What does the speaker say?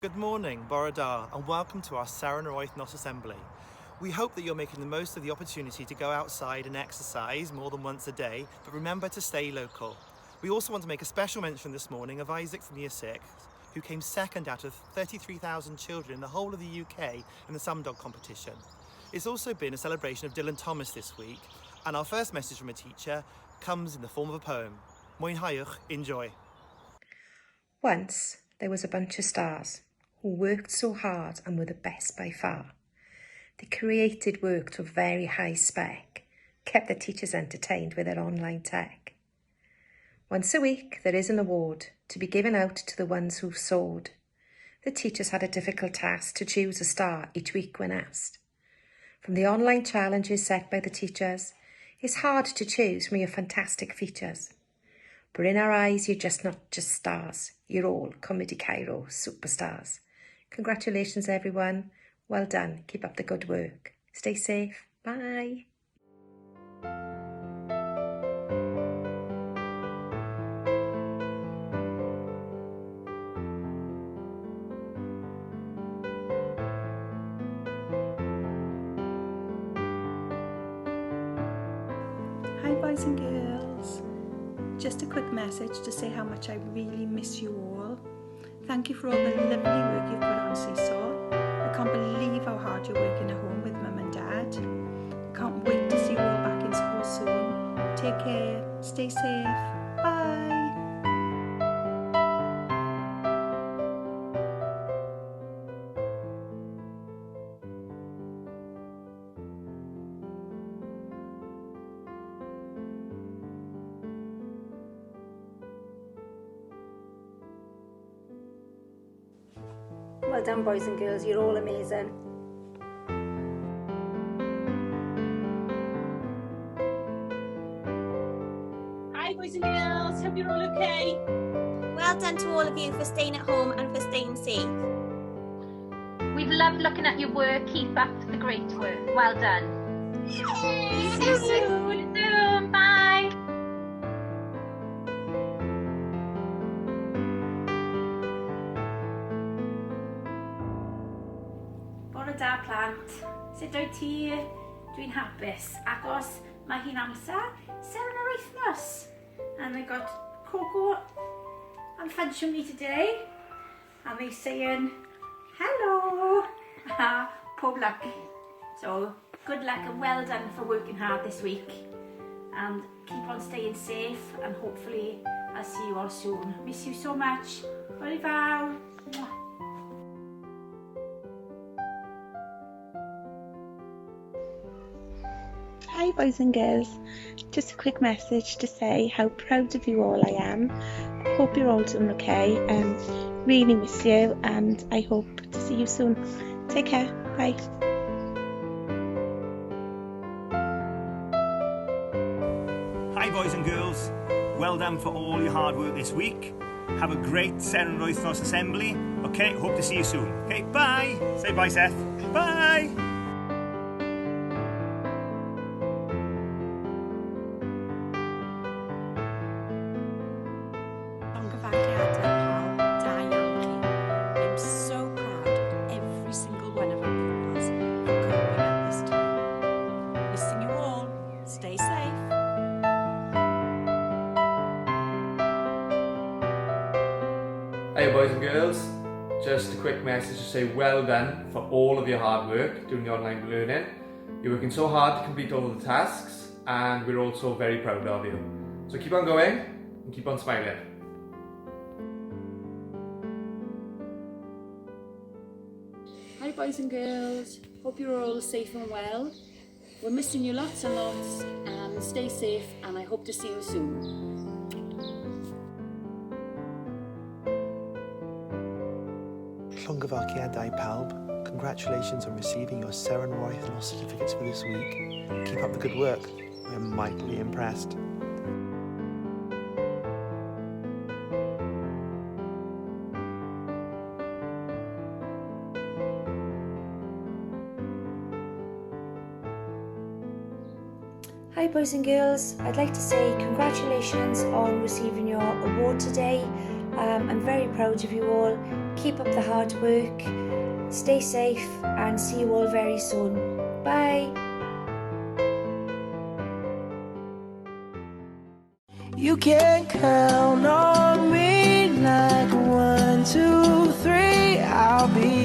Good morning, Bore da, and welcome to our Seren and Wythnos assembly. We hope that you're making the most of the opportunity to go outside and exercise more than once a day, but remember to stay local. We also want to make a special mention this morning of Isaac from Year 6, who came second out of 33,000 children in the whole of the UK in the Sumdog competition. It's also been a celebration of Dylan Thomas this week, and our first message from a teacher comes in the form of a poem. Mwynhewch, enjoy. Once there was a bunch of stars who worked so hard and were the best by far. They created work to a very high spec, kept the teachers entertained with their online tech. Once a week there is an award to be given out to the ones who've soared. The teachers had a difficult task to choose a star each week when asked. From the online challenges set by the teachers, it's hard to choose from your fantastic features. But in our eyes, you're not just stars. You're all Comedy Cairo superstars. Congratulations, everyone. Well done. Keep up the good work. Stay safe. Bye. Hi boys and girls, just a quick message to say how much I really miss you all. Thank you for all the lovely work you've put on Seesaw. I can't believe how hard you're working at home with Mum and Dad. Can't wait to see you all back in school soon. Take care, stay safe, bye. Well done, boys and girls, you're all amazing. Hi boys and girls, hope you're all okay. Well done to all of you for staying at home and for staying safe. We've loved looking at your work. Keep up the great work. Well done. See you soon. Bye. Bore da plant, sut wyt ti? Dwi'n hapus, agos mae hi'n amser Seren and Wythnos. And I got Coco and Fudge with me today. And they're saying, hello, pob luck. So, good luck and well done for working hard this week. And keep on staying safe and hopefully I'll see you all soon. Miss you so much. Hwyl fawr. Mwah. Hi boys and girls, just a quick message to say how proud of you all I am. Hope you're all doing okay, really miss you and I hope to see you soon. Take care, bye. Hi boys and girls, well done for all your hard work this week. Have a great Seren and Wythnos assembly. Okay, hope to see you soon. Okay, bye. Say bye, Seth. Bye. I'm so proud of every single one of our pupils for coping at this time. Wishing you all stay safe. Hey boys and girls, just a quick message to say well done for all of your hard work doing the online learning. You're working so hard to complete all the tasks and we're also very proud of you. So keep on going and keep on smiling. Hi boys and girls, hope you're all safe and well. We're missing you lots and lots, and stay safe and I hope to see you soon. Llongyfarchiadau pawb. Congratulations on receiving your Seren and Wythnos certificates for this week. Keep up the good work. We're mightily impressed. Hi boys and girls, I'd like to say congratulations on receiving your award today. I'm very proud of you all. Keep up the hard work, stay safe, and see you all very soon. Bye. You can count on me like 1, 2, 3. I'll be